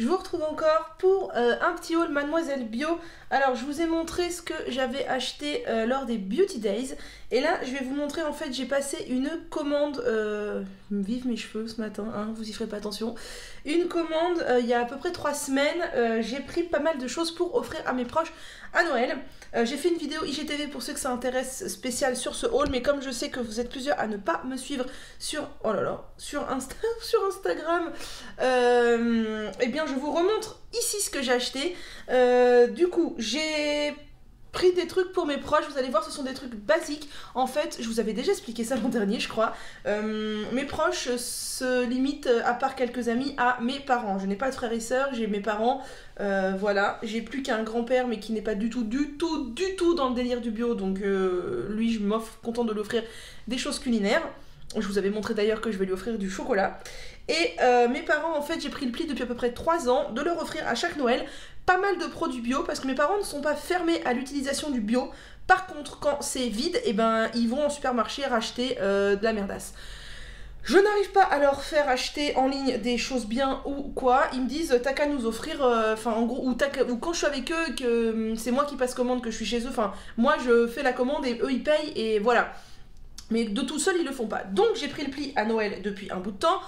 Je vous retrouve encore pour un petit haul Mademoiselle Bio. Alors je vous ai montré ce que j'avais acheté lors des Beauty Days. Et là je vais vous montrer, en fait j'ai passé une commande, vive mes cheveux ce matin, hein, vous y ferez pas attention. Une commande il y a à peu près 3 semaines, j'ai pris pas mal de choses pour offrir à mes proches à Noël. J'ai fait une vidéo IGTV pour ceux que ça intéresse spéciale sur ce haul, mais comme je sais que vous êtes plusieurs à ne pas me suivre sur, sur Instagram, eh bien je vous remontre ici ce que j'ai acheté. Du coup j'ai pris des trucs pour mes proches, vous allez voir ce sont des trucs basiques. En fait je vous avais déjà expliqué ça l'an dernier je crois. Mes proches se limitent, à part quelques amis, à mes parents. Je n'ai pas de frères et sœurs, j'ai mes parents, voilà. J'ai plus qu'un grand-père mais qui n'est pas du tout dans le délire du bio, donc lui je m'offre content de l'offrir des choses culinaires. Je vous avais montré d'ailleurs que je vais lui offrir du chocolat. Et mes parents, en fait, j'ai pris le pli depuis à peu près 3 ans de leur offrir à chaque Noël pas mal de produits bio, parce que mes parents ne sont pas fermés à l'utilisation du bio. Par contre, quand c'est vide, eh ben, ils vont en supermarché racheter de la merdasse. Je n'arrive pas à leur faire acheter en ligne des choses bien ou quoi. Ils me disent t'as qu'à nous offrir, enfin en gros, ou quand je suis avec eux, que c'est moi qui passe commande, que je suis chez eux, enfin moi je fais la commande et eux ils payent et voilà. Mais de tout seul, ils le font pas. Donc j'ai pris le pli à Noël depuis un bout de temps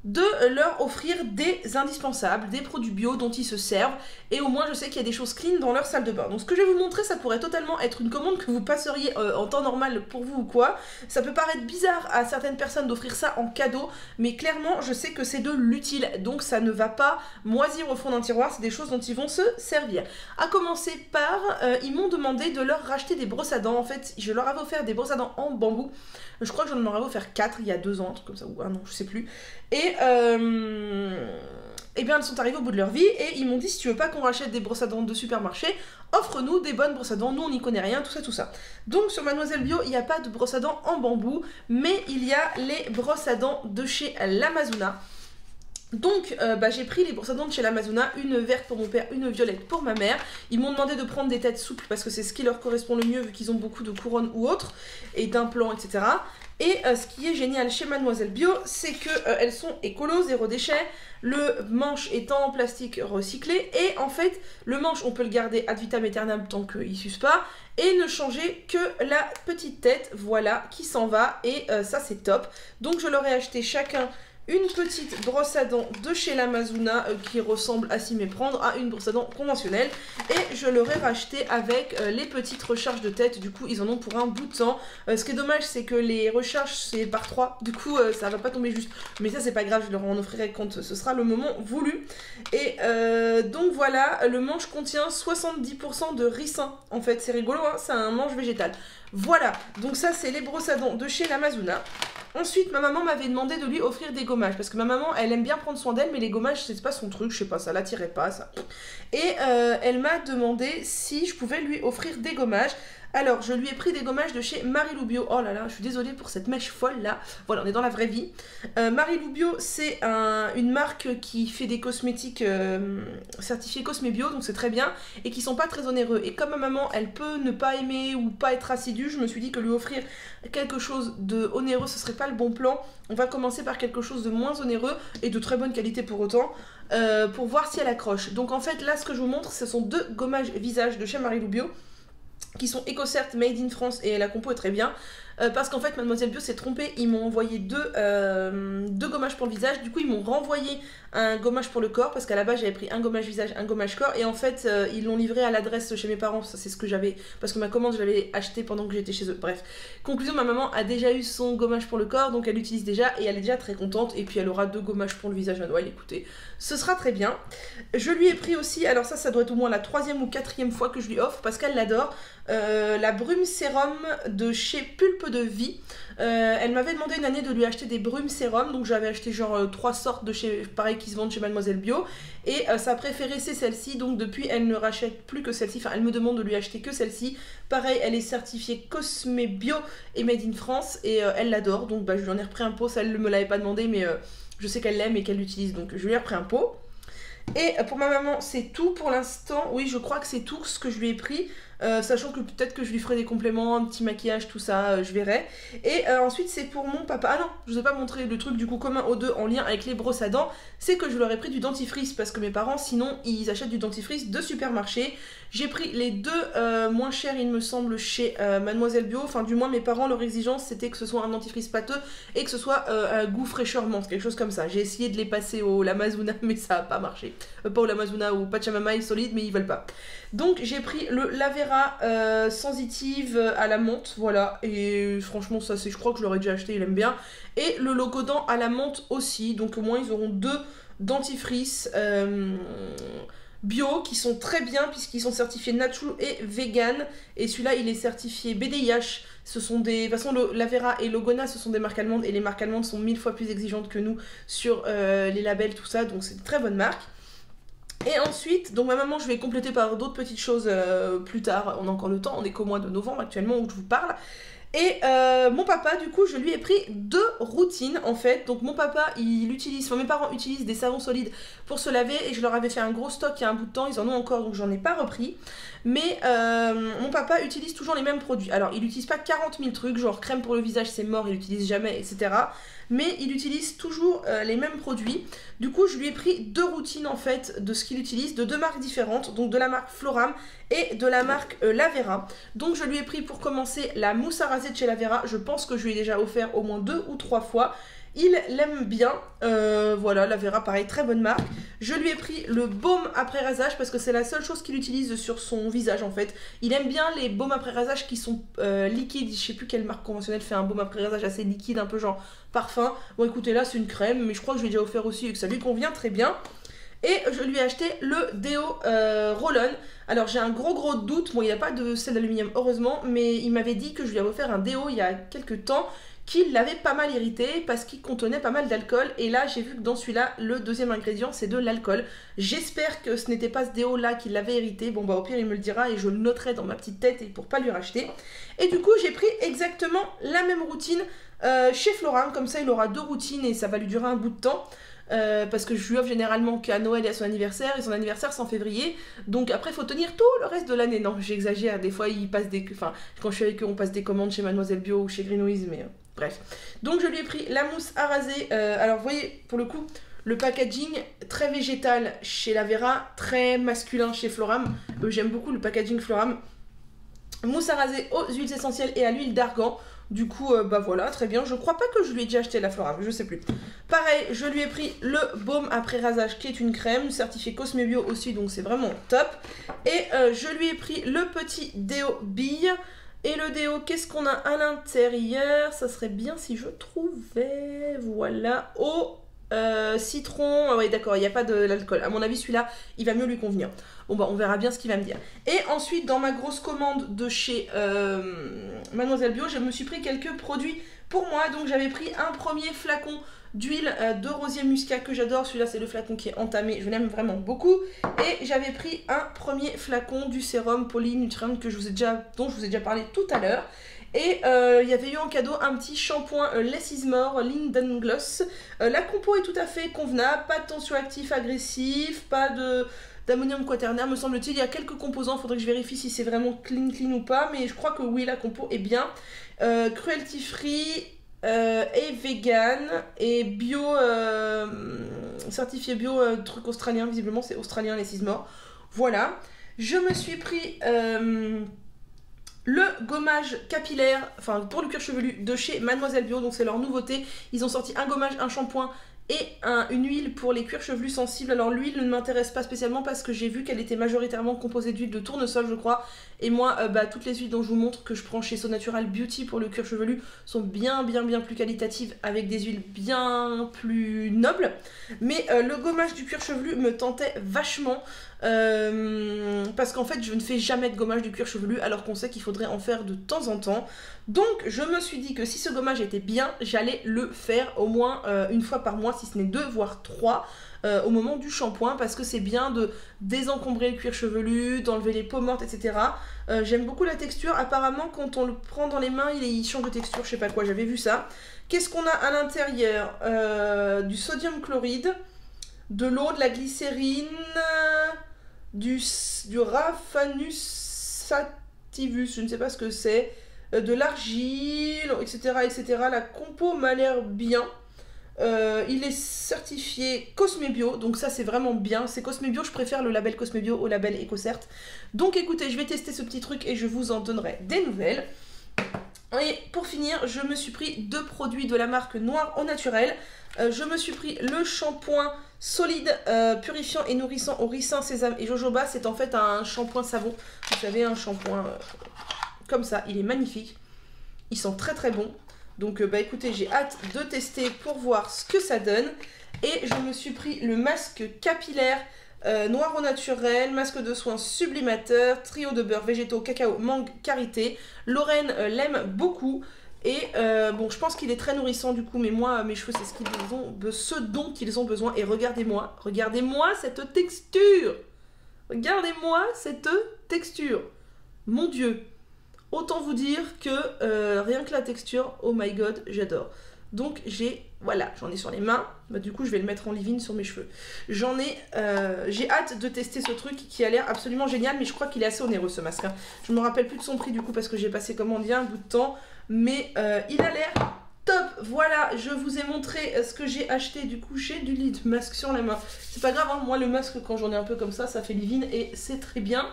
de leur offrir des indispensables, des produits bio dont ils se servent, et au moins je sais qu'il y a des choses clean dans leur salle de bain. Donc ce que je vais vous montrer, ça pourrait totalement être une commande que vous passeriez en temps normal pour vous ou quoi. Ça peut paraître bizarre à certaines personnes d'offrir ça en cadeau, mais clairement je sais que c'est de l'utile, donc ça ne va pas moisir au fond d'un tiroir, c'est des choses dont ils vont se servir. À commencer par, ils m'ont demandé de leur racheter des brosses à dents. En fait, je leur avais offert des brosses à dents en bambou. Je crois que j'en aurais offert 4 il y a 2 ans, un truc comme ça, ou un an, je sais plus. Et eh bien elles sont arrivées au bout de leur vie et ils m'ont dit si tu veux pas qu'on rachète des brosses à dents de supermarché, offre-nous des bonnes brosses à dents, nous on n'y connaît rien, tout ça tout ça. Donc sur Mademoiselle Bio il n'y a pas de brosses à dents en bambou, mais il y a les brosses à dents de chez l'Amazona. Donc j'ai pris les brosses à dents de chez l'Amazona, une verte pour mon père, une violette pour ma mère. Ils m'ont demandé de prendre des têtes souples parce que c'est ce qui leur correspond le mieux vu qu'ils ont beaucoup de couronnes ou autres, et d'implants, etc. Et ce qui est génial chez Mademoiselle Bio, c'est qu'elles sont écolo, zéro déchet, le manche est en plastique recyclé, et en fait, le manche, on peut le garder ad vitam aeternam tant qu'il ne s'use pas, et ne changer que la petite tête, voilà, qui s'en va, et ça c'est top. Donc je leur ai acheté chacun une petite brosse à dents de chez l'Amazona qui ressemble à s'y méprendre à une brosse à dents conventionnelle, et je leur ai racheté avec les petites recharges de tête. Du coup ils en ont pour un bout de temps. Ce qui est dommage c'est que les recharges c'est par 3, du coup ça va pas tomber juste, mais ça c'est pas grave, je leur en offrirai quand ce sera le moment voulu. Et donc voilà, le manche contient 70% de ricin, en fait c'est rigolo, hein, c'est un manche végétal. Voilà, donc ça c'est les brosses à dents de chez l'Amazona. Ensuite, ma maman m'avait demandé de lui offrir des gommages, parce que ma maman, elle aime bien prendre soin d'elle, mais les gommages, c'est pas son truc, je sais pas, ça l'attirait pas, ça. Et elle m'a demandé si je pouvais lui offrir des gommages. Alors, je lui ai pris des gommages de chez Marilou Bio. Oh là là, je suis désolée pour cette mèche folle là. Voilà, on est dans la vraie vie. Marilou Bio, c'est une marque qui fait des cosmétiques certifiés Cosme Bio, donc c'est très bien, et qui sont pas très onéreux. Et comme ma maman, elle peut ne pas aimer ou pas être assidue, je me suis dit que lui offrir quelque chose de onéreux, ce serait pas le bon plan. On va commencer par quelque chose de moins onéreux et de très bonne qualité pour autant, pour voir si elle accroche. Donc en fait, là, ce que je vous montre, ce sont 2 gommages visage de chez Marilou Bio, qui sont EcoCert Made in France, et la compo est très bien. Parce qu'en fait Mademoiselle Bio s'est trompée, ils m'ont envoyé deux gommages pour le visage, du coup ils m'ont renvoyé un gommage pour le corps, parce qu'à la base j'avais pris un gommage visage, un gommage corps, et en fait ils l'ont livré à l'adresse chez mes parents, ça c'est ce que j'avais, parce que ma commande je l'avais acheté pendant que j'étais chez eux. Bref, conclusion, ma maman a déjà eu son gommage pour le corps, donc elle l'utilise déjà, et elle est déjà très contente, et puis elle aura 2 gommages pour le visage à Noël, écoutez, ce sera très bien. Je lui ai pris aussi, alors ça doit être au moins la 3e ou 4e fois que je lui offre, parce qu'elle l'adore, la brume sérum de chez Pulpe de Vie. Elle m'avait demandé une année de lui acheter des brumes sérum, donc j'avais acheté genre 3 sortes de chez, pareil, qui se vendent chez Mademoiselle Bio, et sa préférée c'est celle-ci, donc depuis elle ne rachète plus que celle-ci, enfin elle me demande de lui acheter que celle-ci. Pareil, elle est certifiée Cosme Bio et Made in France, et elle l'adore, donc je lui en ai repris un pot, ça elle ne me l'avait pas demandé, mais je sais qu'elle l'aime et qu'elle l'utilise, donc je lui ai repris un pot. Et pour ma maman, c'est tout pour l'instant. Oui, je crois que c'est tout ce que je lui ai pris. sachant que peut-être que je lui ferai des compléments, un petit maquillage, tout ça, je verrai. Et ensuite c'est pour mon papa, ah non, je vous ai pas montré le truc du coup commun aux deux en lien avec les brosses à dents, c'est que je leur ai pris du dentifrice parce que mes parents sinon ils achètent du dentifrice de supermarché. J'ai pris les deux moins chers il me semble chez Mademoiselle Bio, enfin du moins mes parents leur exigence c'était que ce soit un dentifrice pâteux et que ce soit un goût fraîcheur menthe, quelque chose comme ça. J'ai essayé de les passer au Lamazuna mais ça a pas marché, pas au Lamazuna ou Pachamama est solide mais ils veulent pas. Donc j'ai pris le Lavera sensitive à la menthe, voilà, et franchement ça c'est, je crois que je l'aurais déjà acheté, il aime bien. Et le Logodan à la menthe aussi, donc au moins ils auront deux dentifrices bio qui sont très bien puisqu'ils sont certifiés natural et vegan. Et celui-là il est certifié BDIH. Ce sont des... De toute façon, Lavera et Logona, ce sont des marques allemandes et les marques allemandes sont 1000 fois plus exigeantes que nous sur les labels, tout ça, donc c'est une très bonne marque. Et ensuite, donc ma maman, je vais compléter par d'autres petites choses plus tard. On a encore le temps, on est qu'au mois de novembre actuellement où je vous parle. Et mon papa, du coup, je lui ai pris deux routines en fait. Donc mon papa, il utilise, enfin mes parents utilisent des savons solides pour se laver et je leur avais fait un gros stock il y a un bout de temps. Ils en ont encore, donc j'en ai pas repris. Mais mon papa utilise toujours les mêmes produits. Alors il n'utilise pas 40 000 trucs, genre crème pour le visage c'est mort, il l'utilise jamais, etc. Mais il utilise toujours les mêmes produits. Du coup, je lui ai pris deux routines en fait de ce qu'il utilise, de deux marques différentes, donc de la marque Floram et de la marque Lavera. Donc je lui ai pris pour commencer la mousse à raser de chez Lavera. Je pense que je lui ai déjà offert au moins 2 ou 3 fois. Il l'aime bien, voilà, Lavera pareil, très bonne marque. Je lui ai pris le baume après rasage parce que c'est la seule chose qu'il utilise sur son visage en fait. Il aime bien les baumes après rasage qui sont liquides, je sais plus quelle marque conventionnelle fait un baume après rasage assez liquide, un peu genre parfum. Bon écoutez là c'est une crème, mais je crois que je l'ai déjà offert aussi et que ça lui convient très bien. Et je lui ai acheté le déo Roll-On. Alors j'ai un gros doute, bon il n'y a pas de sel d'aluminium heureusement, mais il m'avait dit que je lui avais offert un déo il y a quelques temps qui l'avait pas mal irrité parce qu'il contenait pas mal d'alcool. Et là j'ai vu que dans celui-là, le deuxième ingrédient c'est de l'alcool. J'espère que ce n'était pas ce déo là qui l'avait irrité. Bon bah au pire il me le dira et je le noterai dans ma petite tête et pour pas lui racheter. Et du coup j'ai pris exactement la même routine chez Floram, comme ça il aura deux routines et ça va lui durer un bout de temps. Parce que je lui offre généralement qu'à Noël et à son anniversaire, et son anniversaire c'est en février, donc après il faut tenir tout le reste de l'année. Non, j'exagère, des fois il passe des... Enfin, quand je suis avec eux, on passe des commandes chez Mademoiselle Bio ou chez Greenwiz, mais bref. Donc je lui ai pris la mousse à raser, alors vous voyez, pour le coup, le packaging très végétal chez Lavera, très masculin chez Floram. J'aime beaucoup le packaging Floram. Mousse à raser aux huiles essentielles et à l'huile d'argan. Du coup, bah voilà, très bien. Je crois pas que je lui ai déjà acheté la Floram, je sais plus. Pareil, je lui ai pris le baume après rasage qui est une crème, certifiée Cosme Bio aussi, donc c'est vraiment top. Et je lui ai pris le petit déo bille. Et le déo, qu'est-ce qu'on a à l'intérieur? Ça serait bien si je trouvais, voilà, au citron. Ah ouais d'accord, il n'y a pas de l'alcool. À mon avis celui-là, il va mieux lui convenir. Bon bah on verra bien ce qu'il va me dire. Et ensuite dans ma grosse commande de chez Mademoiselle Bio, je me suis pris quelques produits pour moi. Donc j'avais pris un premier flacon d'huile de rosier muscat que j'adore. Celui-là c'est le flacon qui est entamé, je l'aime vraiment beaucoup. Et j'avais pris un premier flacon du sérum Polynutrient que dont je vous ai déjà parlé tout à l'heure. Et il y avait eu en cadeau un petit shampoing Less is More Linden Gloss. La compo est tout à fait convenable, pas de tension actif agressif, pas d'ammonium quaternaire me semble-t-il. Il y a quelques composants, il faudrait que je vérifie si c'est vraiment clean ou pas, mais je crois que oui, la compo est bien. Cruelty free et vegan et bio, certifié bio, truc australien, visiblement c'est australien Less is More. Voilà, je me suis pris... le gommage capillaire, enfin pour le cuir chevelu de chez Mademoiselle Bio, donc c'est leur nouveauté. Ils ont sorti un gommage, un shampoing et une huile pour les cuirs chevelus sensibles. Alors l'huile ne m'intéresse pas spécialement parce que j'ai vu qu'elle était majoritairement composée d'huile de tournesol je crois. Et moi toutes les huiles dont je vous montre que je prends chez So Natural Beauty pour le cuir chevelu sont bien plus qualitatives avec des huiles bien plus nobles. Mais le gommage du cuir chevelu me tentait vachement. Parce qu'en fait je ne fais jamais de gommage du cuir chevelu alors qu'on sait qu'il faudrait en faire de temps en temps. Donc je me suis dit que si ce gommage était bien, j'allais le faire au moins une fois par mois, si ce n'est 2 voire 3 au moment du shampoing, parce que c'est bien de désencombrer le cuir chevelu, d'enlever les peaux mortes, etc. J'aime beaucoup la texture, apparemment quand on le prend dans les mains il change de texture, je sais pas quoi, j'avais vu ça. Qu'est-ce qu'on a à l'intérieur? Du sodium chloride, de l'eau, de la glycérine, du raffanus Activus, je ne sais pas ce que c'est, de l'argile, etc., etc. La compo m'a l'air bien. Il est certifié Cosmebio, donc ça c'est vraiment bien. C'est Cosmebio, je préfère le label Cosmebio au label EcoCert. Donc écoutez, je vais tester ce petit truc et je vous en donnerai des nouvelles. Et pour finir, je me suis pris 2 produits de la marque Noir au naturel. Je me suis pris le shampoing solide, purifiant et nourrissant au ricin, sésame et jojoba. C'est en fait un shampoing savon. Vous savez, un shampoing comme ça. Il est magnifique. Il sent très très bon. Donc bah écoutez, j'ai hâte de tester pour voir ce que ça donne. Et je me suis pris le masque capillaire noir au naturel, masque de soins sublimateur, trio de beurre végétaux, cacao, mangue, karité. Lorraine l'aime beaucoup. Et bon, je pense qu'il est très nourrissant du coup, mais moi, mes cheveux, c'est ce dont ils ont besoin. Et regardez-moi cette texture. Regardez-moi cette texture. Mon Dieu. Autant vous dire que rien que la texture, oh my god, j'adore. Donc voilà, j'en ai sur les mains. Bah, du coup, je vais le mettre en leave-in sur mes cheveux. J'ai hâte de tester ce truc qui a l'air absolument génial, mais je crois qu'il est assez onéreux ce masque. Hein. Je me rappelle plus de son prix du coup parce que j'ai passé commande il y a un bout de temps, mais il a l'air top. Voilà, je vous ai montré ce que j'ai acheté. Du coup, j'ai du lit de masque sur la main. C'est pas grave, hein, moi le masque quand j'en ai un peu comme ça fait leave-in et c'est très bien.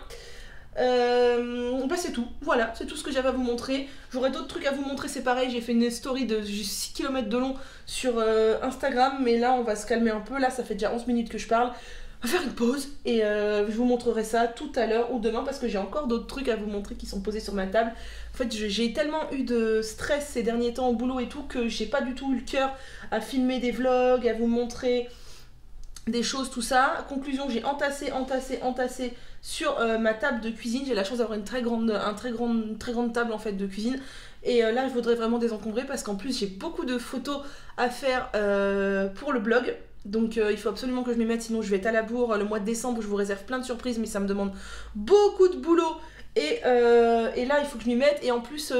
Bah c'est tout, voilà, c'est tout ce que j'avais à vous montrer. J'aurais d'autres trucs à vous montrer, c'est pareil, j'ai fait une story de 6 km de long sur Instagram, mais là on va se calmer un peu, là ça fait déjà 11 minutes que je parle. On va faire une pause et je vous montrerai ça tout à l'heure ou demain parce que j'ai encore d'autres trucs à vous montrer qui sont posés sur ma table. En fait j'ai tellement eu de stress ces derniers temps au boulot et tout que j'ai pas du tout eu le cœur à filmer des vlogs, à vous montrer des choses, tout ça. Conclusion, j'ai entassé sur ma table de cuisine. J'ai la chance d'avoir une très grande table en fait de cuisine. Et là, je voudrais vraiment désencombrer parce qu'en plus, j'ai beaucoup de photos à faire pour le blog. Donc il faut absolument que je m'y mette, sinon je vais être à la bourre. Le mois de décembre, je vous réserve plein de surprises, mais ça me demande beaucoup de boulot. Et là, il faut que je m'y mette. Et en plus...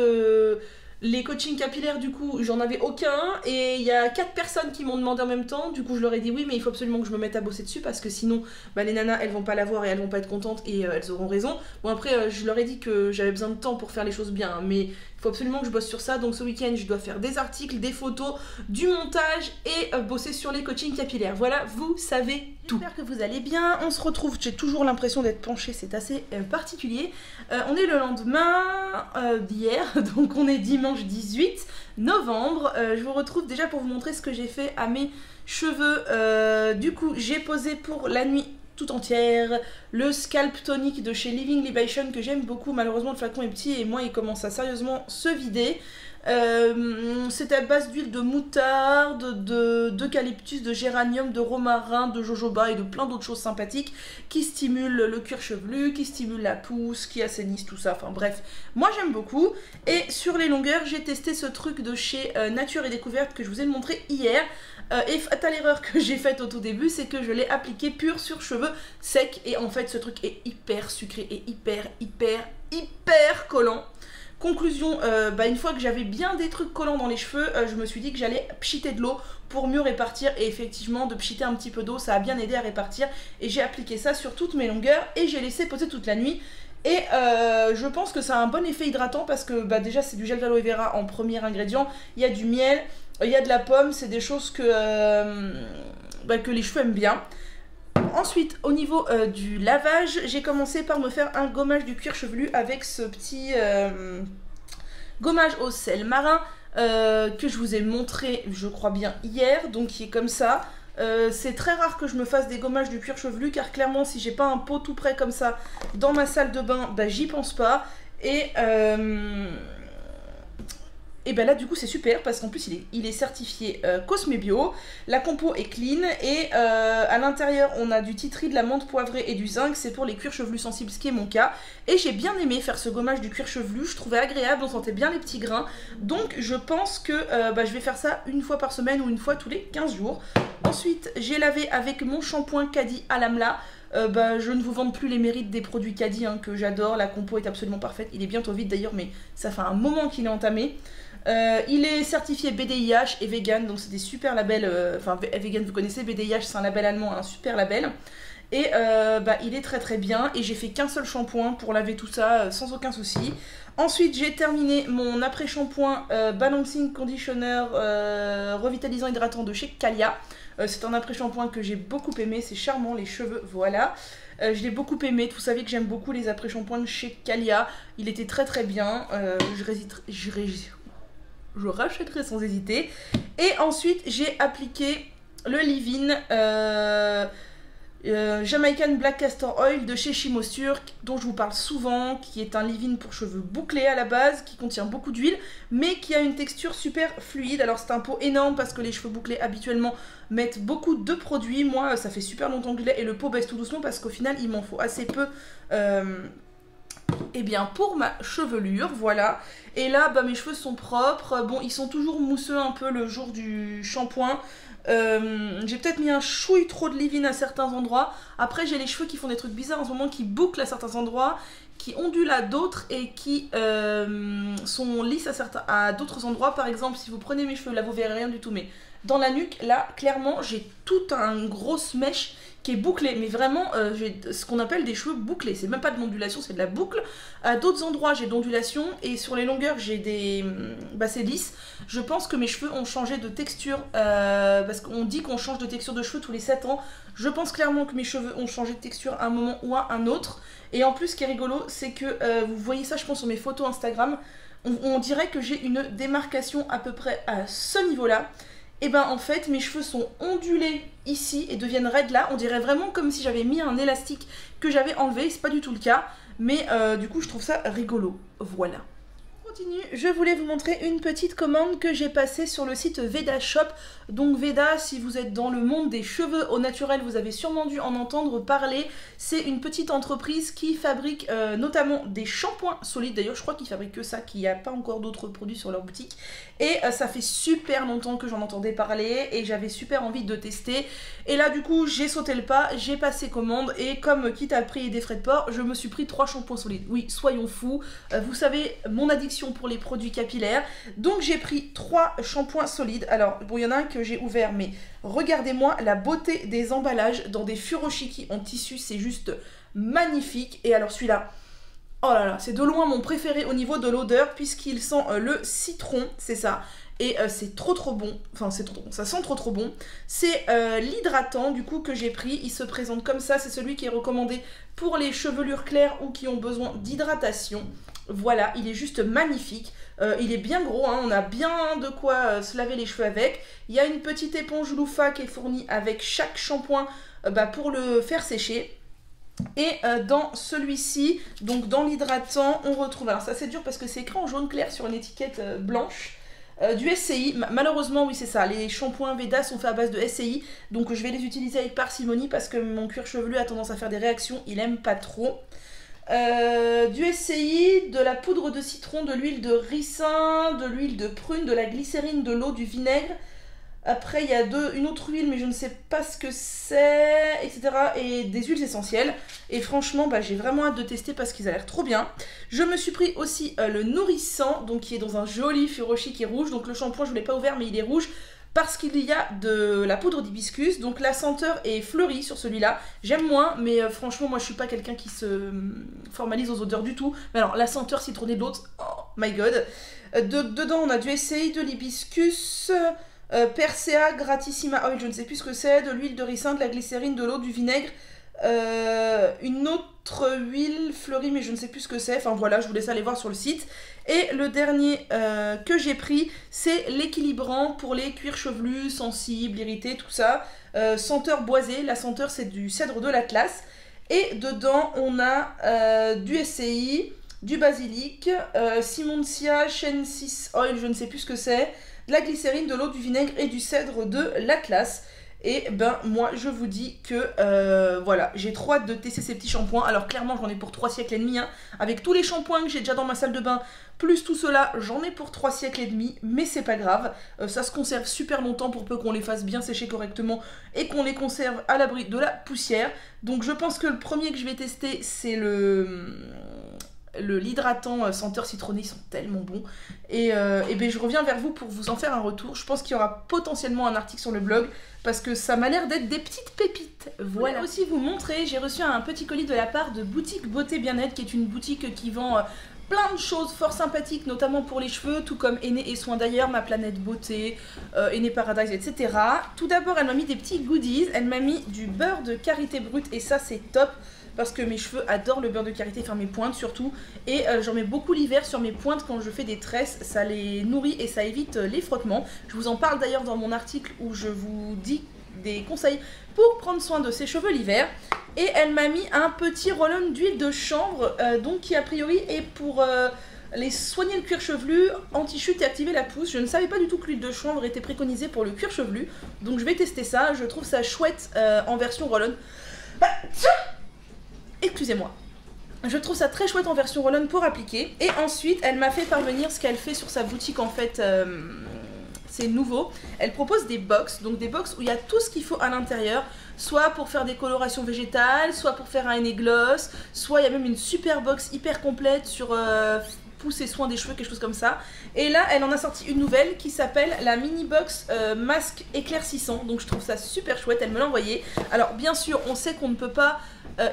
les coachings capillaires, du coup, j'en avais aucun. Et il y a 4 personnes qui m'ont demandé en même temps. Du coup, je leur ai dit oui, mais il faut absolument que je me mette à bosser dessus parce que sinon, bah, les nanas, elles vont pas l'avoir et elles vont pas être contentes et elles auront raison. Bon, après, je leur ai dit que j'avais besoin de temps pour faire les choses bien. Mais il faut absolument que je bosse sur ça. Donc, ce week-end, je dois faire des articles, des photos, du montage et bosser sur les coachings capillaires. Voilà, vous savez tout. J'espère que vous allez bien. On se retrouve. J'ai toujours l'impression d'être penchée. C'est assez particulier. On est le lendemain d'hier. Donc, on est dimanche 18 novembre. Je vous retrouve déjà pour vous montrer ce que j'ai fait à mes cheveux. Du coup, j'ai posé pour la nuit tout entière le Scalp Tonic de chez Living Libation que j'aime beaucoup. Malheureusement, le flacon est petit et moi, il commence à sérieusement se vider. C'est à base d'huile de moutarde, d'eucalyptus, de géranium, de romarin, de jojoba et de plein d'autres choses sympathiques qui stimulent le cuir chevelu, qui stimulent la pousse, qui assainissent tout ça. Enfin bref, moi j'aime beaucoup. Et sur les longueurs, j'ai testé ce truc de chez Nature et Découverte que je vous ai montré hier. Et fatale erreur que j'ai faite au tout début, c'est que je l'ai appliqué pur sur cheveux secs. Et en fait, ce truc est hyper sucré et hyper collant. Conclusion, une fois que j'avais bien des trucs collants dans les cheveux, je me suis dit que j'allais pchiter de l'eau pour mieux répartir. Et effectivement, de pchiter un petit peu d'eau, ça a bien aidé à répartir. Et j'ai appliqué ça sur toutes mes longueurs et j'ai laissé poser toute la nuit. Et je pense que ça a un bon effet hydratant parce que déjà c'est du gel d'aloe vera en premier ingrédient. Il y a du miel, il y a de la pomme, c'est des choses que les cheveux aiment bien. Ensuite, au niveau du lavage, j'ai commencé par me faire un gommage du cuir chevelu avec ce petit gommage au sel marin que je vous ai montré, je crois bien, hier, donc qui est comme ça. C'est très rare que je me fasse des gommages du cuir chevelu car clairement si j'ai pas un pot tout prêt comme ça dans ma salle de bain, j'y pense pas. Et là du coup c'est super parce qu'en plus il est certifié Cosmebio, la compo est clean et à l'intérieur on a du titri, de la menthe poivrée et du zinc, c'est pour les cuirs chevelus sensibles ce qui est mon cas. Et j'ai bien aimé faire ce gommage du cuir chevelu, je trouvais agréable, on sentait bien les petits grains. Donc je pense que je vais faire ça une fois par semaine ou une fois tous les 15 jours. Ensuite j'ai lavé avec mon shampoing Caddy à l'amla. Je ne vous vante plus les mérites des produits Caddy que j'adore, la compo est absolument parfaite, il est bientôt vide d'ailleurs mais ça fait un moment qu'il est entamé. Il est certifié BDIH et vegan, donc c'est des super labels, vegan vous connaissez, BDIH c'est un label allemand, un super label. Et bah, il est très très bien. Et j'ai fait qu'un seul shampoing pour laver tout ça sans aucun souci. Ensuite, j'ai terminé mon après-shampoing Balancing Conditioner revitalisant hydratant de chez Calia. C'est un après-shampoing que j'ai beaucoup aimé, c'est charmant les cheveux, voilà. Je l'ai beaucoup aimé, vous savez que j'aime beaucoup les après-shampoings de chez Calia. Il était très très bien, je rachèterai sans hésiter. Et ensuite, j'ai appliqué le leave-in Jamaican Black Castor Oil de chez Chimosure, dont je vous parle souvent, qui est un leave-in pour cheveux bouclés à la base, qui contient beaucoup d'huile, mais qui a une texture super fluide. Alors c'est un pot énorme parce que les cheveux bouclés habituellement mettent beaucoup de produits. Moi ça fait super longtemps que je l'ai et le pot baisse tout doucement parce qu'au final il m'en faut assez peu eh bien pour ma chevelure, voilà. Et là bah, mes cheveux sont propres, bon ils sont toujours mousseux un peu le jour du shampoing. J'ai peut-être mis un chouille trop de leave-in à certains endroits. Après j'ai les cheveux qui font des trucs bizarres en ce moment, qui bouclent à certains endroits, qui ondulent à d'autres et qui sont lisses à d'autres endroits. Par exemple si vous prenez mes cheveux, là vous verrez rien du tout, mais dans la nuque, là clairement j'ai toute une grosse mèche qui est bouclée, mais vraiment j'ai ce qu'on appelle des cheveux bouclés, c'est même pas de l'ondulation, c'est de la boucle. À d'autres endroits j'ai de l'ondulation et sur les longueurs j'ai des... bah c'est lisse. Je pense que mes cheveux ont changé de texture, parce qu'on dit qu'on change de texture de cheveux tous les 7 ans. Je pense clairement que mes cheveux ont changé de texture à un moment ou à un autre. Et en plus ce qui est rigolo, c'est que vous voyez ça je pense sur mes photos Instagram, on dirait que j'ai une démarcation à peu près à ce niveau-là. Et ben en fait mes cheveux sont ondulés ici et deviennent raides là. On dirait vraiment comme si j'avais mis un élastique que j'avais enlevé, c'est pas du tout le cas. Mais du coup je trouve ça rigolo, voilà. Continue, je voulais vous montrer une petite commande que j'ai passée sur le site Veda Shop. Donc Veda, si vous êtes dans le monde des cheveux au naturel, vous avez sûrement dû en entendre parler. C'est une petite entreprise qui fabrique notamment des shampoings solides. D'ailleurs je crois qu'ils fabriquent que ça, qu'il n'y a pas encore d'autres produits sur leur boutique. Et ça fait super longtemps que j'en entendais parler et j'avais super envie de tester. Et là du coup j'ai sauté le pas, j'ai passé commande et comme quitte à le prix et des frais de port, je me suis pris 3 shampoings solides. Oui, soyons fous, vous savez mon addiction pour les produits capillaires. Donc j'ai pris 3 shampoings solides. Alors bon, il y en a un que j'ai ouvert, mais regardez-moi la beauté des emballages dans des furoshiki en tissu, c'est juste magnifique. Et alors celui-là, oh là là, c'est de loin mon préféré au niveau de l'odeur puisqu'il sent le citron, c'est ça. Et c'est trop bon, enfin c'est trop bon, ça sent trop bon. C'est l'hydratant du coup que j'ai pris, il se présente comme ça, c'est celui qui est recommandé pour les chevelures claires ou qui ont besoin d'hydratation. Voilà, il est juste magnifique, il est bien gros, hein, on a bien de quoi se laver les cheveux avec. Il y a une petite éponge loofah qui est fournie avec chaque shampoing pour le faire sécher. Et dans celui-ci, donc dans l'hydratant, on retrouve, alors ça c'est dur parce que c'est écrit en jaune clair sur une étiquette blanche, du SCI, malheureusement oui c'est ça, les shampoings Veda sont faits à base de SCI, donc je vais les utiliser avec parcimonie parce que mon cuir chevelu a tendance à faire des réactions, il aime pas trop. Du SCI, de la poudre de citron, de l'huile de ricin, de l'huile de prune, de la glycérine, de l'eau, du vinaigre. Après il y a une autre huile mais je ne sais pas ce que c'est, etc. Et des huiles essentielles. Et franchement j'ai vraiment hâte de tester parce qu'ils ont l'air trop bien. Je me suis pris aussi le nourrissant, donc qui est dans un joli furoshiki rouge. Donc le shampoing je ne l'ai pas ouvert mais il est rouge parce qu'il y a de la poudre d'hibiscus. Donc la senteur est fleurie sur celui-là. J'aime moins mais franchement moi je suis pas quelqu'un qui se formalise aux odeurs du tout. Mais alors la senteur citronnée de l'autre, oh my god. Dedans on a du SCI, de l'hibiscus... Persea Gratissima Oil, je ne sais plus ce que c'est, de l'huile de ricin, de la glycérine, de l'eau, du vinaigre, une autre huile fleurie mais je ne sais plus ce que c'est, enfin voilà, je vous laisse aller voir sur le site. Et le dernier que j'ai pris, c'est l'équilibrant pour les cuirs chevelus, sensibles, irrités, tout ça, senteur boisée, la senteur c'est du cèdre de l'Atlas, et dedans on a du SCI, du basilic, Simonsia Shensis Oil, je ne sais plus ce que c'est, de la glycérine, de l'eau, du vinaigre et du cèdre de l'Atlas. Et moi je vous dis que voilà, j'ai trop hâte de tester ces petits shampoings. Alors clairement j'en ai pour 3 siècles et demi hein. Avec tous les shampoings que j'ai déjà dans ma salle de bain, plus tout cela, j'en ai pour 3 siècles et demi. Mais c'est pas grave, ça se conserve super longtemps pour peu qu'on les fasse bien sécher correctement et qu'on les conserve à l'abri de la poussière. Donc je pense que le premier que je vais tester c'est le l'hydratant senteur citronnée, ils sont tellement bons. Et ben, je reviens vers vous pour vous en faire un retour. Je pense qu'il y aura potentiellement un article sur le blog parce que ça m'a l'air d'être des petites pépites. Voilà. Je voulais aussi vous montrer, j'ai reçu un petit colis de la part de Boutique Beauté Bien-être, qui est une boutique qui vend plein de choses fort sympathiques, notamment pour les cheveux, tout comme Aîné et Soins d'ailleurs, Ma Planète Beauté, Aîné Paradise, etc. Tout d'abord, elle m'a mis des petits goodies. Elle m'a mis du beurre de karité brut et ça, c'est top. Parce que mes cheveux adorent le beurre de karité, enfin mes pointes surtout. Et j'en mets beaucoup l'hiver sur mes pointes quand je fais des tresses. Ça les nourrit et ça évite les frottements. Je vous en parle d'ailleurs dans mon article où je vous dis des conseils pour prendre soin de ses cheveux l'hiver. Et elle m'a mis un petit roll-on d'huile de chanvre, donc qui a priori est pour les soigner le cuir chevelu, anti-chute et activer la pousse. Je ne savais pas du tout que l'huile de chanvre était préconisée pour le cuir chevelu. Donc je vais tester ça. Je trouve ça chouette en version roll-on. Excusez-moi. Je trouve ça très chouette en version roll-on pour appliquer. Et ensuite, elle m'a fait parvenir ce qu'elle fait sur sa boutique en fait. C'est nouveau. Elle propose des box, donc des box où il y a tout ce qu'il faut à l'intérieur. Soit pour faire des colorations végétales, soit pour faire un henné gloss, soit il y a même une super box hyper complète sur pousse et soins des cheveux, quelque chose comme ça. Et là, elle en a sorti une nouvelle qui s'appelle la mini box masque éclaircissant. Donc je trouve ça super chouette, elle me l'a envoyé. Alors bien sûr, on sait qu'on ne peut pas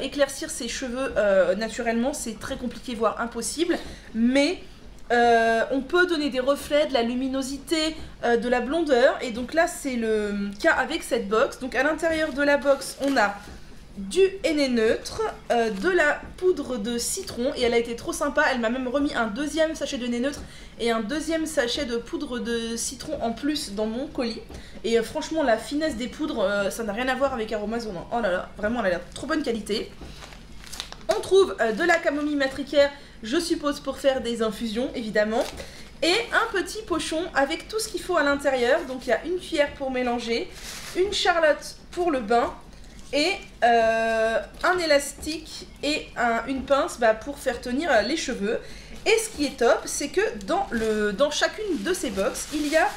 éclaircir ses cheveux naturellement, c'est très compliqué voire impossible, mais on peut donner des reflets, de la luminosité, de la blondeur, et donc là c'est le cas avec cette box. Donc à l'intérieur de la box on a du henné neutre, de la poudre de citron, et elle a été trop sympa, elle m'a même remis un deuxième sachet de henné neutre et un deuxième sachet de poudre de citron en plus dans mon colis. Et franchement la finesse des poudres, ça n'a rien à voir avec Aromazone. Oh là là, vraiment elle a l'air de trop bonne qualité. On trouve de la camomille matricaire, je suppose pour faire des infusions évidemment, et un petit pochon avec tout ce qu'il faut à l'intérieur. Donc il y a une cuillère pour mélanger, une charlotte pour le bain, et un élastique et une pince pour faire tenir les cheveux. Et ce qui est top, c'est que dans chacune de ces box, il y a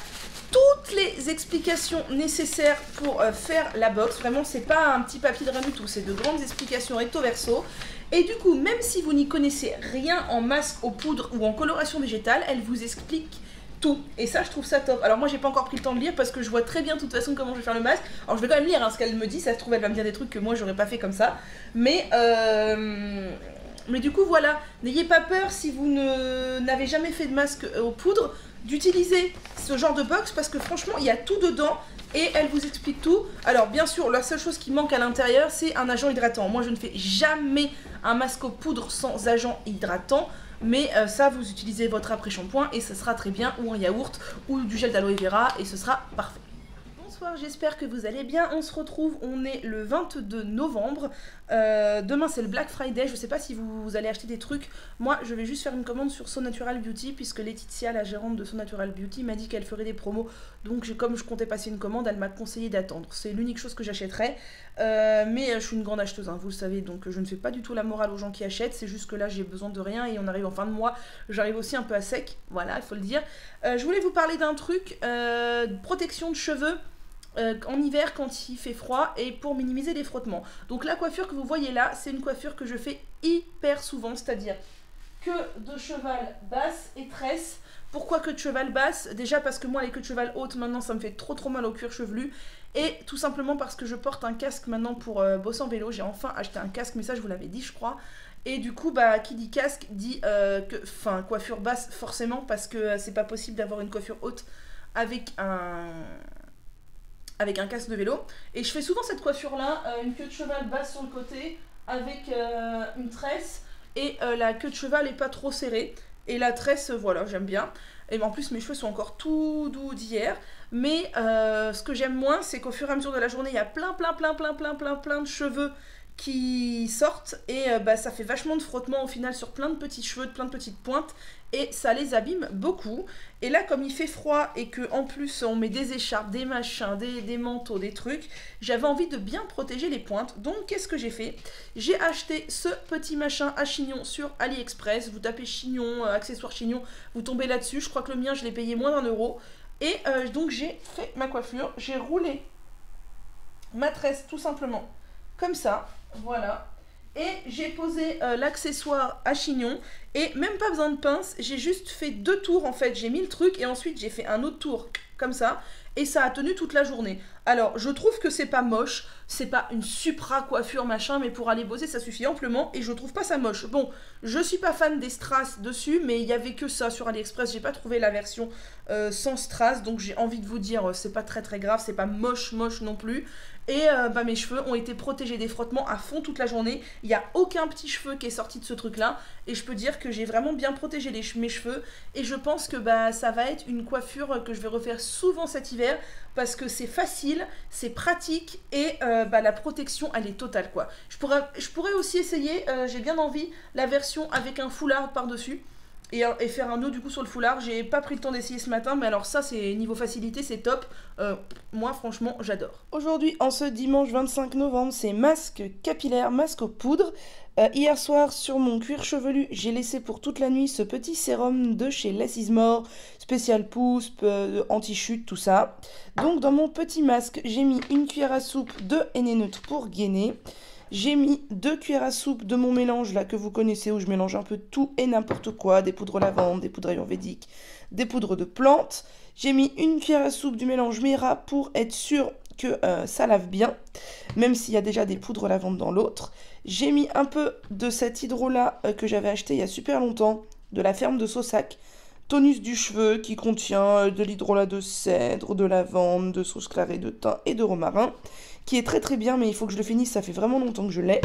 toutes les explications nécessaires pour faire la box. Vraiment, c'est pas un petit papier de rien du tout, c'est de grandes explications recto verso. Et du coup, même si vous n'y connaissez rien en masque aux poudres ou en coloration végétale, elle vous explique tout. Et ça, je trouve ça top. Alors moi, j'ai pas encore pris le temps de lire parce que je vois très bien de toute façon comment je vais faire le masque. Alors je vais quand même lire ce qu'elle me dit, ça se trouve elle va me dire des trucs que moi j'aurais pas fait comme ça. Mais du coup voilà, n'ayez pas peur si vous n'avez jamais fait de masque aux poudres d'utiliser ce genre de box parce que franchement il y a tout dedans et elle vous explique tout. Alors bien sûr la seule chose qui manque à l'intérieur c'est un agent hydratant. Moi je ne fais jamais un masque aux poudres sans agent hydratant. Mais ça, vous utilisez votre après-shampoing et ça sera très bien, ou un yaourt, ou du gel d'aloe vera, et ce sera parfait. Bonsoir, j'espère que vous allez bien. On se retrouve, on est le 22 novembre. Demain, c'est le Black Friday. Je sais pas si vous allez acheter des trucs. Moi, je vais juste faire une commande sur So Natural Beauty, puisque Laetitia, la gérante de So Natural Beauty, m'a dit qu'elle ferait des promos. Donc, comme je comptais passer une commande, elle m'a conseillé d'attendre. C'est l'unique chose que j'achèterai. Mais je suis une grande acheteuse, hein, vous le savez, donc je ne fais pas du tout la morale aux gens qui achètent. C'est juste que là, j'ai besoin de rien et on arrive en fin de mois. J'arrive aussi un peu à sec, voilà, il faut le dire. Je voulais vous parler d'un truc, protection de cheveux. En hiver quand il fait froid et pour minimiser les frottements. Donc la coiffure que vous voyez là, c'est une coiffure que je fais hyper souvent, c'est-à-dire queue de cheval basse et tresse. Pourquoi queue de cheval basse? Déjà parce que moi les queues de cheval hautes maintenant ça me fait trop mal au cuir chevelu, et tout simplement parce que je porte un casque maintenant pour bosser en vélo. J'ai enfin acheté un casque, mais ça je vous l'avais dit je crois. Et du coup, qui dit casque dit coiffure basse forcément, parce que c'est pas possible d'avoir une coiffure haute avec un casque de vélo. Et je fais souvent cette coiffure là, une queue de cheval basse sur le côté avec une tresse, et la queue de cheval est pas trop serrée et la tresse voilà j'aime bien. Et en plus mes cheveux sont encore tout doux d'hier, mais ce que j'aime moins c'est qu'au fur et à mesure de la journée il y a plein de cheveux qui sortent, et ça fait vachement de frottement au final sur plein de petits cheveux, plein de petites pointes, et ça les abîme beaucoup. Et là comme il fait froid et que en plus on met des écharpes, des machins, des manteaux, des trucs, j'avais envie de bien protéger les pointes. Donc qu'est-ce que j'ai fait? J'ai acheté ce petit machin à chignon sur AliExpress. Vous tapez chignon, accessoire chignon, vous tombez là-dessus. Je crois que le mien je l'ai payé moins d'1 €. Et donc j'ai fait ma coiffure, j'ai roulé ma tresse tout simplement comme ça, voilà. Et j'ai posé l'accessoire à chignon. Et même pas besoin de pince, j'ai juste fait 2 tours en fait. J'ai mis le truc et ensuite j'ai fait un autre tour comme ça. Et ça a tenu toute la journée. Alors, je trouve que c'est pas moche, c'est pas une supra coiffure machin, mais pour aller bosser ça suffit amplement et je trouve pas ça moche. Bon, je suis pas fan des strass dessus, mais il y avait que ça sur AliExpress, j'ai pas trouvé la version sans strass, donc j'ai envie de vous dire, c'est pas très grave, c'est pas moche non plus. Et bah, mes cheveux ont été protégés des frottements à fond toute la journée. Il n'y a aucun petit cheveu qui est sorti de ce truc-là. Et je peux dire que j'ai vraiment bien protégé mes cheveux. Et je pense que bah, ça va être une coiffure que je vais refaire souvent cet hiver. Parce que c'est facile, c'est pratique et bah, la protection, elle est totale, quoi. Je pourrais aussi essayer, j'ai bien envie, la version avec un foulard par-dessus. Et faire un nœud du coup sur le foulard. J'ai pas pris le temps d'essayer ce matin, mais alors ça c'est niveau facilité, c'est top. Moi franchement j'adore. Aujourd'hui, en ce dimanche 25 novembre, c'est masque capillaire, masque aux poudres. Hier soir, sur mon cuir chevelu, j'ai laissé pour toute la nuit ce petit sérum de chez Less Is More, spécial pousse, anti-chute, tout ça. Donc dans mon petit masque, j'ai mis une cuillère à soupe de henné neutre pour gainer. J'ai mis 2 cuillères à soupe de mon mélange là que vous connaissez où je mélange un peu tout et n'importe quoi, des poudres lavande, des poudres ayurvédiques, des poudres de plantes. J'ai mis une cuillère à soupe du mélange Mira pour être sûr que ça lave bien, même s'il y a déjà des poudres lavande dans l'autre. J'ai mis un peu de cet hydro-là que j'avais acheté il y a super longtemps, de la ferme de Saussac. Tonus du cheveu qui contient de l'hydrolat de cèdre, de lavande, de sauce clarée de thym et de romarin, qui est très bien, mais il faut que je le finisse, ça fait vraiment longtemps que je l'ai.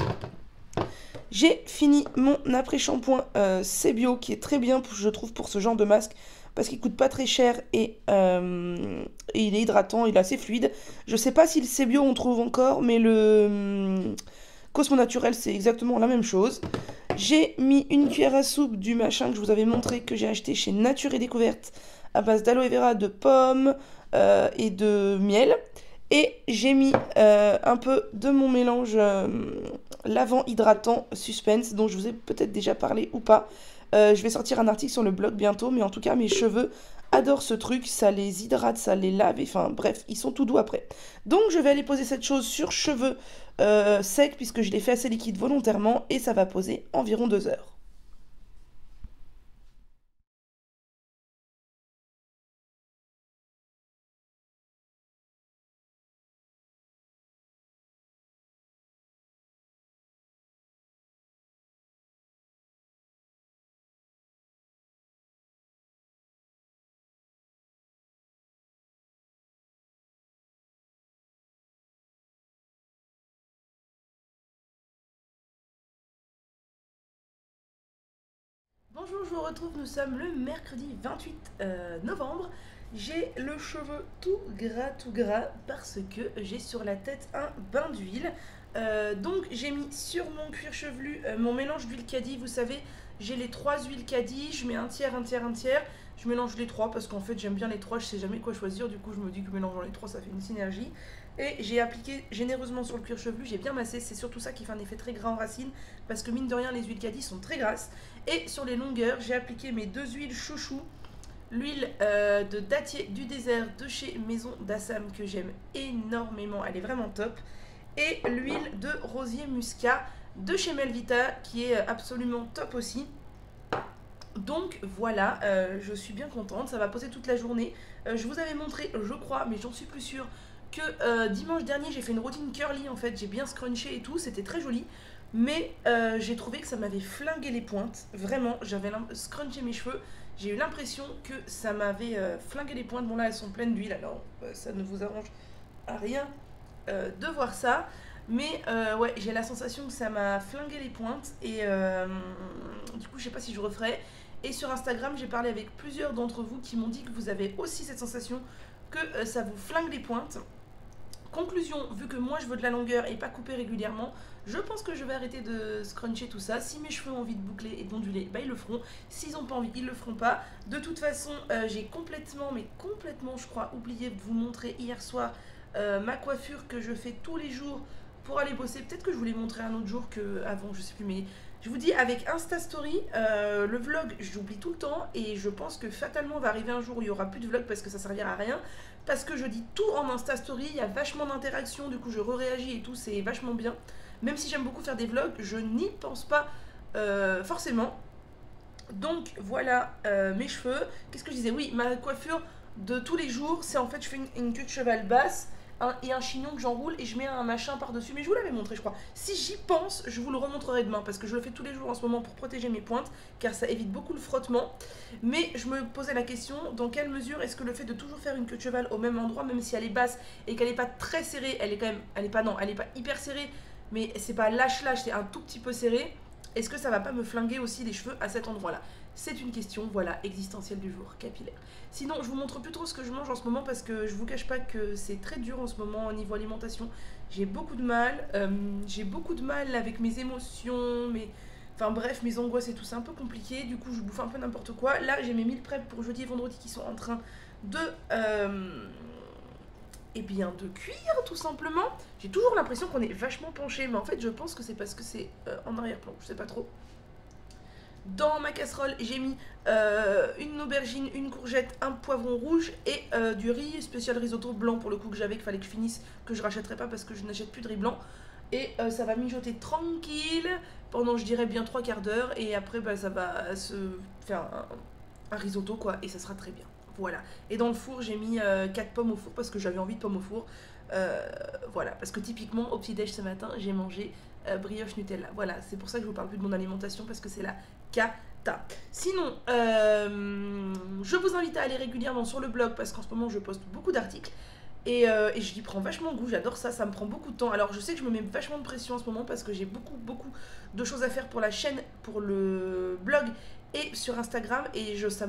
J'ai fini mon après-shampoing C'est Bio, qui est très bien, je trouve, pour ce genre de masque, parce qu'il coûte pas très cher et il est hydratant, il est assez fluide. Je sais pas si le C'est Bio on trouve encore, mais le Cosmo Naturel, c'est exactement la même chose. J'ai mis une cuillère à soupe du machin que je vous avais montré, que j'ai acheté chez Nature et Découverte, à base d'aloe vera, de pommes et de miel. Et j'ai mis un peu de mon mélange lavant hydratant Suspense, dont je vous ai peut-être déjà parlé ou pas. Je vais sortir un article sur le blog bientôt, mais en tout cas, mes cheveux adorent ce truc, ça les hydrate, ça les lave, enfin bref, ils sont tout doux après. Donc je vais aller poser cette chose sur cheveux secs, puisque je l'ai fait assez liquide volontairement, et ça va poser environ 2 heures. Bonjour, je vous retrouve, nous sommes le mercredi 28 novembre. J'ai le cheveu tout gras parce que j'ai sur la tête un bain d'huile. Donc j'ai mis sur mon cuir chevelu mon mélange d'huile cadi. Vous savez, j'ai les 3 huiles cadi, je mets un tiers, un tiers, un tiers. Je mélange les 3 parce qu'en fait j'aime bien les 3, je sais jamais quoi choisir. Du coup je me dis que mélangeant les 3 ça fait une synergie. Et j'ai appliqué généreusement sur le cuir chevelu, j'ai bien massé. C'est surtout ça qui fait un effet très gras en racine, parce que mine de rien les huiles cadi sont très grasses. Et sur les longueurs, j'ai appliqué mes 2 huiles chouchou. L'huile de dattier du désert de chez Maison d'Assam que j'aime énormément, elle est vraiment top. Et l'huile de rosier muscat de chez Melvita qui est absolument top aussi. Donc voilà, je suis bien contente, ça va poser toute la journée. Je vous avais montré, je crois, mais j'en suis plus sûre, que dimanche dernier j'ai fait une routine curly en fait, j'ai bien scrunché et tout, c'était très joli. Mais j'ai trouvé que ça m'avait flingué les pointes, vraiment, j'avais scrunché mes cheveux, j'ai eu l'impression que ça m'avait flingué les pointes. Bon là elles sont pleines d'huile, alors ça ne vous arrange à rien de voir ça. Mais ouais, j'ai la sensation que ça m'a flingué les pointes et du coup je sais pas si je referai. Et sur Instagram j'ai parlé avec plusieurs d'entre vous qui m'ont dit que vous avez aussi cette sensation que ça vous flingue les pointes. Conclusion, vu que moi je veux de la longueur et pas couper régulièrement, je pense que je vais arrêter de scruncher tout ça. Si mes cheveux ont envie de boucler et d'onduler, bah ils le feront. S'ils n'ont pas envie, ils le feront pas. De toute façon, j'ai complètement, mais complètement je crois, oublié de vous montrer hier soir ma coiffure que je fais tous les jours pour aller bosser. Peut-être que je vous l'ai montré un autre jour qu'avant, je sais plus, mais je vous dis, avec Insta Story, le vlog, j'oublie tout le temps et je pense que fatalement va arriver un jour où il n'y aura plus de vlog parce que ça servira à rien. Parce que je dis tout en Insta Story, il y a vachement d'interactions, du coup je réagis et tout, c'est vachement bien. Même si j'aime beaucoup faire des vlogs, je n'y pense pas forcément. Donc voilà mes cheveux. Qu'est-ce que je disais? Oui, ma coiffure de tous les jours, c'est en fait je fais une queue de cheval basse et un chignon que j'enroule et je mets un machin par-dessus. Mais je vous l'avais montré, je crois. Si j'y pense, je vous le remontrerai demain parce que je le fais tous les jours en ce moment pour protéger mes pointes car ça évite beaucoup le frottement. Mais je me posais la question, dans quelle mesure est-ce que le fait de toujours faire une queue de cheval au même endroit, même si elle est basse et qu'elle n'est pas très serrée, elle est quand même, elle est pas hyper serrée, mais c'est pas lâche-lâche, c'est un tout petit peu serré. Est-ce que ça va pas me flinguer aussi les cheveux à cet endroit-là? C'est une question, voilà, existentielle du jour, capillaire. Sinon, je vous montre plus trop ce que je mange en ce moment parce que je vous cache pas que c'est très dur en ce moment au niveau alimentation. J'ai beaucoup de mal, avec mes émotions, enfin bref, mes angoisses et tout, c'est un peu compliqué. Du coup, je bouffe un peu n'importe quoi. Là, j'ai mes meal prep pour jeudi et vendredi qui sont en train de... eh bien, de cuire tout simplement. J'ai toujours l'impression qu'on est vachement penché, mais en fait, je pense que c'est parce que c'est en arrière-plan, je sais pas trop. Dans ma casserole, j'ai mis une aubergine, une courgette, un poivron rouge et du riz spécial risotto blanc pour le coup que j'avais, qu'il fallait que je finisse, que je rachèterai pas parce que je n'achète plus de riz blanc. Et ça va mijoter tranquille pendant, je dirais, bien 3 quarts d'heure. Et après, bah, ça va se faire un risotto, quoi. Et ça sera très bien. Voilà. Et dans le four, j'ai mis 4 pommes au four parce que j'avais envie de pommes au four. Voilà. Parce que typiquement, au petit-déj ce matin, j'ai mangé brioche Nutella. Voilà. C'est pour ça que je vous parle plus de mon alimentation parce que c'est la cata. Sinon, je vous invite à aller régulièrement sur le blog parce qu'en ce moment, je poste beaucoup d'articles. Et j'y prends vachement goût, j'adore ça, ça me prend beaucoup de temps. Alors je sais que je me mets vachement de pression en ce moment parce que j'ai beaucoup de choses à faire pour la chaîne, pour le blog et sur Instagram. Et ça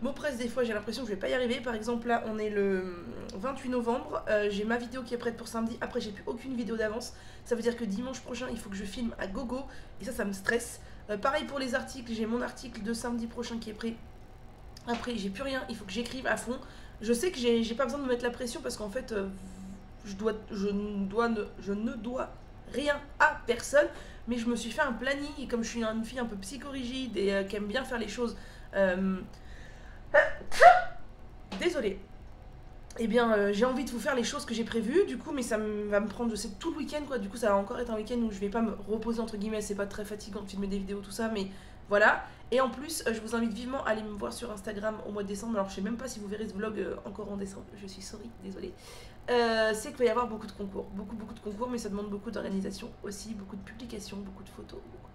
m'oppresse des fois, j'ai l'impression que je vais pas y arriver. Par exemple là on est le 28 novembre, j'ai ma vidéo qui est prête pour samedi. Après j'ai plus aucune vidéo d'avance, ça veut dire que dimanche prochain il faut que je filme à gogo. Et ça me stresse. Pareil pour les articles, j'ai mon article de samedi prochain qui est prêt. Après j'ai plus rien, il faut que j'écrive à fond. Je sais que j'ai pas besoin de me mettre la pression parce qu'en fait, je ne dois rien à personne, mais je me suis fait un planning et comme je suis une fille un peu psychorigide et qui aime bien faire les choses, désolée. Eh bien, j'ai envie de vous faire les choses que j'ai prévues, du coup, mais ça va me prendre, je sais, tout le week-end, quoi. Du coup, ça va encore être un week-end où je vais pas me reposer, entre guillemets, c'est pas très fatigant de filmer des vidéos, tout ça, mais voilà. Et en plus, je vous invite vivement à aller me voir sur Instagram au mois de décembre. Alors, je sais même pas si vous verrez ce vlog encore en décembre, je suis sorry, désolée. C'est qu'il va y avoir beaucoup de concours, beaucoup de concours, mais ça demande beaucoup d'organisation aussi, beaucoup de publications, beaucoup de photos, beaucoup